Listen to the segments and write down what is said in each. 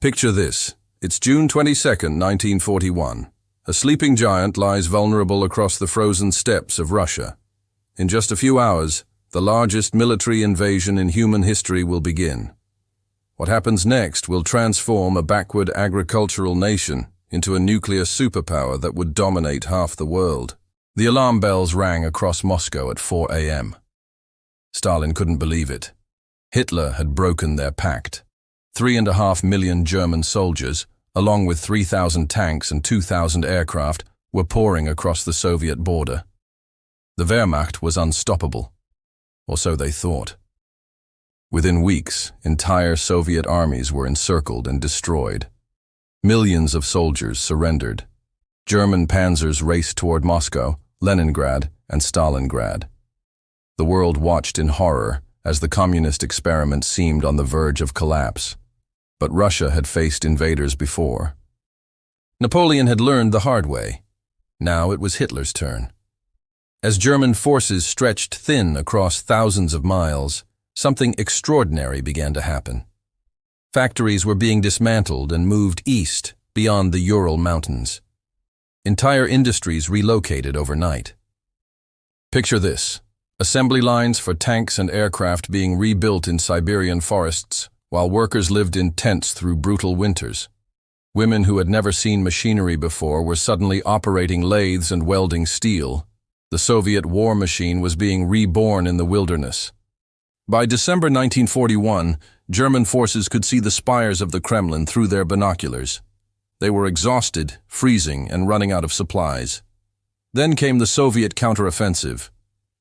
Picture this. It's June 22nd, 1941. A sleeping giant lies vulnerable across the frozen steppes of Russia. In just a few hours, the largest military invasion in human history will begin. What happens next will transform a backward agricultural nation into a nuclear superpower that would dominate half the world. The alarm bells rang across Moscow at 4 a.m. Stalin couldn't believe it. Hitler had broken their pact. 3.5 million German soldiers, along with 3,000 tanks and 2,000 aircraft, were pouring across the Soviet border. The Wehrmacht was unstoppable, or so they thought. Within weeks, entire Soviet armies were encircled and destroyed. Millions of soldiers surrendered. German panzers raced toward Moscow, Leningrad, and Stalingrad. The world watched in horror as the communist experiment seemed on the verge of collapse. But Russia had faced invaders before. Napoleon had learned the hard way. Now it was Hitler's turn. As German forces stretched thin across thousands of miles, something extraordinary began to happen. Factories were being dismantled and moved east, beyond the Ural Mountains. Entire industries relocated overnight. Picture this: assembly lines for tanks and aircraft being rebuilt in Siberian forests, while workers lived in tents through brutal winters. Women who had never seen machinery before were suddenly operating lathes and welding steel. The Soviet war machine was being reborn in the wilderness. By December 1941, German forces could see the spires of the Kremlin through their binoculars. They were exhausted, freezing, and running out of supplies. Then came the Soviet counteroffensive.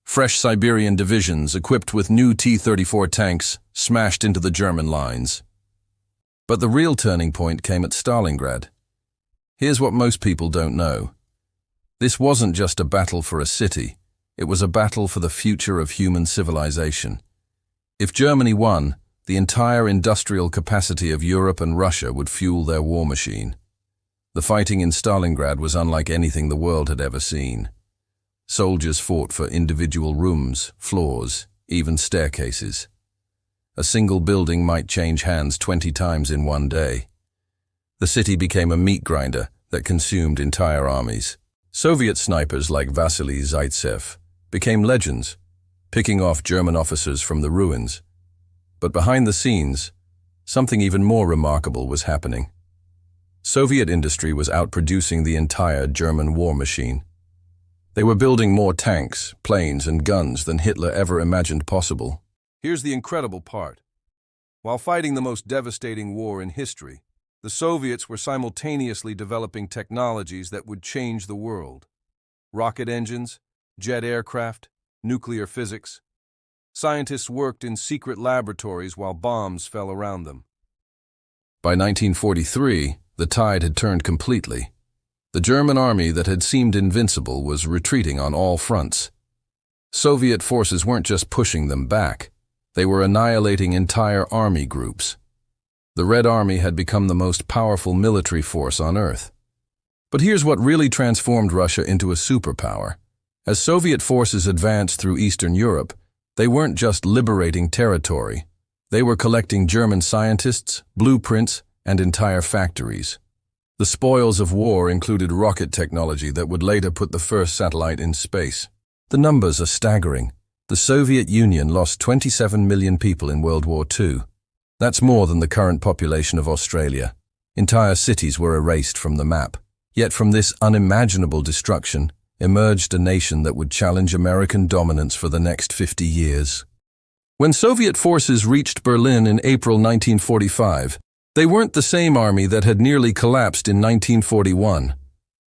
Fresh Siberian divisions equipped with new T-34 tanks smashed into the German lines. But the real turning point came at Stalingrad. Here's what most people don't know. This wasn't just a battle for a city. It was a battle for the future of human civilization. If Germany won, the entire industrial capacity of Europe and Russia would fuel their war machine. The fighting in Stalingrad was unlike anything the world had ever seen. Soldiers fought for individual rooms, floors, even staircases. A single building might change hands 20 times in one day. The city became a meat grinder that consumed entire armies. Soviet snipers like Vasily Zaitsev became legends, picking off German officers from the ruins. But behind the scenes, something even more remarkable was happening. Soviet industry was outproducing the entire German war machine. They were building more tanks, planes, and guns than Hitler ever imagined possible. Here's the incredible part. While fighting the most devastating war in history, the Soviets were simultaneously developing technologies that would change the world. Rocket engines, jet aircraft, nuclear physics. Scientists worked in secret laboratories while bombs fell around them. By 1943, the tide had turned completely. The German army that had seemed invincible was retreating on all fronts. Soviet forces weren't just pushing them back. They were annihilating entire army groups. The Red Army had become the most powerful military force on Earth. But here's what really transformed Russia into a superpower. As Soviet forces advanced through Eastern Europe, they weren't just liberating territory. They were collecting German scientists, blueprints, and entire factories. The spoils of war included rocket technology that would later put the first satellite in space. The numbers are staggering. The Soviet Union lost 27 million people in World War II. That's more than the current population of Australia. Entire cities were erased from the map. Yet from this unimaginable destruction emerged a nation that would challenge American dominance for the next 50 years. When Soviet forces reached Berlin in April 1945, they weren't the same army that had nearly collapsed in 1941.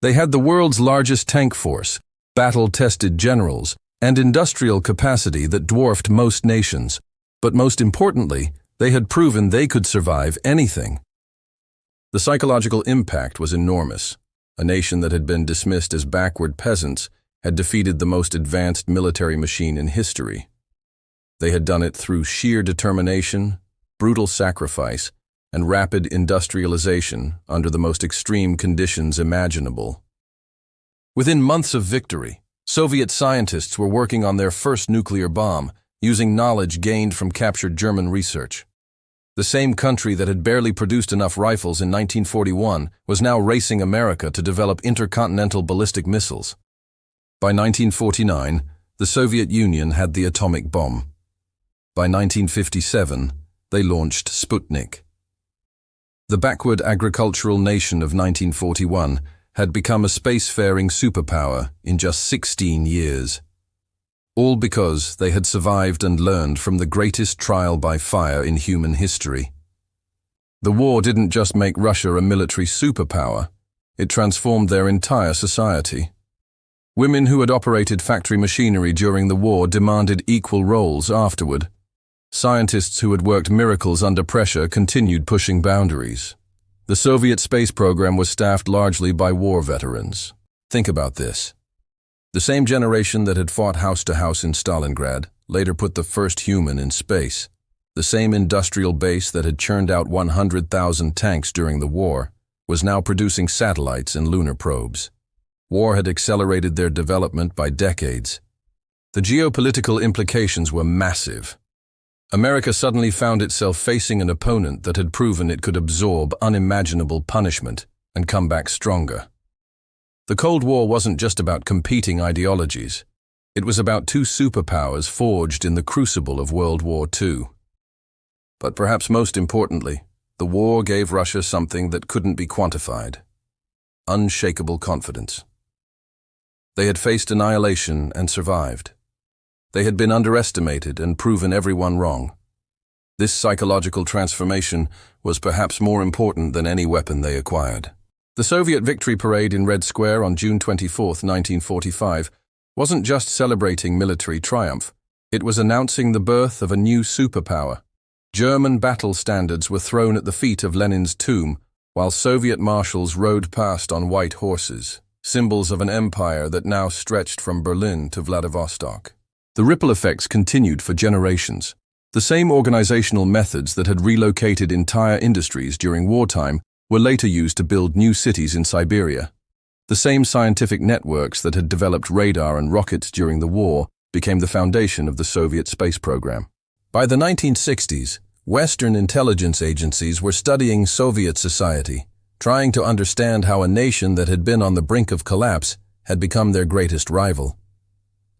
They had the world's largest tank force, battle-tested generals, and industrial capacity that dwarfed most nations. But most importantly, they had proven they could survive anything. The psychological impact was enormous. A nation that had been dismissed as backward peasants had defeated the most advanced military machine in history. They had done it through sheer determination, brutal sacrifice, and rapid industrialization under the most extreme conditions imaginable. Within months of victory, Soviet scientists were working on their first nuclear bomb, using knowledge gained from captured German research. The same country that had barely produced enough rifles in 1941 was now racing America to develop intercontinental ballistic missiles. By 1949, the Soviet Union had the atomic bomb. By 1957, they launched Sputnik. The backward agricultural nation of 1941 had become a spacefaring superpower in just 16 years. All because they had survived and learned from the greatest trial by fire in human history. The war didn't just make Russia a military superpower, it transformed their entire society. Women who had operated factory machinery during the war demanded equal roles afterward. Scientists who had worked miracles under pressure continued pushing boundaries. The Soviet space program was staffed largely by war veterans. Think about this. The same generation that had fought house to house in Stalingrad later put the first human in space. The same industrial base that had churned out 100,000 tanks during the war was now producing satellites and lunar probes. War had accelerated their development by decades. The geopolitical implications were massive. America suddenly found itself facing an opponent that had proven it could absorb unimaginable punishment and come back stronger. The Cold War wasn't just about competing ideologies. It was about two superpowers forged in the crucible of World War II. But perhaps most importantly, the war gave Russia something that couldn't be quantified: unshakable confidence. They had faced annihilation and survived. They had been underestimated and proven everyone wrong. This psychological transformation was perhaps more important than any weapon they acquired. The Soviet victory parade in Red Square on June 24, 1945, wasn't just celebrating military triumph, it was announcing the birth of a new superpower. German battle standards were thrown at the feet of Lenin's tomb, while Soviet marshals rode past on white horses, symbols of an empire that now stretched from Berlin to Vladivostok. The ripple effects continued for generations. The same organizational methods that had relocated entire industries during wartime were later used to build new cities in Siberia. The same scientific networks that had developed radar and rockets during the war became the foundation of the Soviet space program. By the 1960s, Western intelligence agencies were studying Soviet society, trying to understand how a nation that had been on the brink of collapse had become their greatest rival.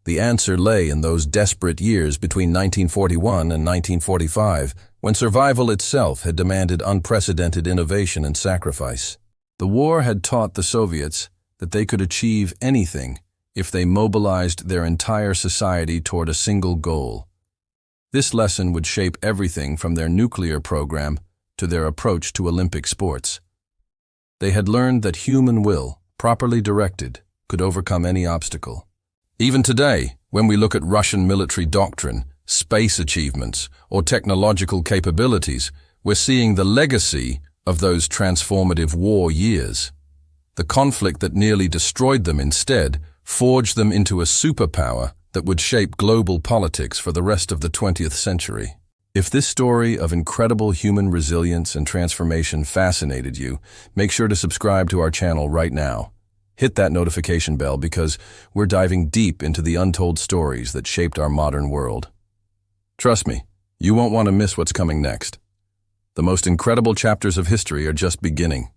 The answer lay in those desperate years between 1941 and 1945, when survival itself had demanded unprecedented innovation and sacrifice. The war had taught the Soviets that they could achieve anything if they mobilized their entire society toward a single goal. This lesson would shape everything from their nuclear program to their approach to Olympic sports. They had learned that human will, properly directed, could overcome any obstacle. Even today, when we look at Russian military doctrine, space achievements, or technological capabilities, we're seeing the legacy of those transformative war years. The conflict that nearly destroyed them instead forged them into a superpower that would shape global politics for the rest of the 20th century. If this story of incredible human resilience and transformation fascinated you, make sure to subscribe to our channel right now. Hit that notification bell because we're diving deep into the untold stories that shaped our modern world. Trust me, you won't want to miss what's coming next. The most incredible chapters of history are just beginning.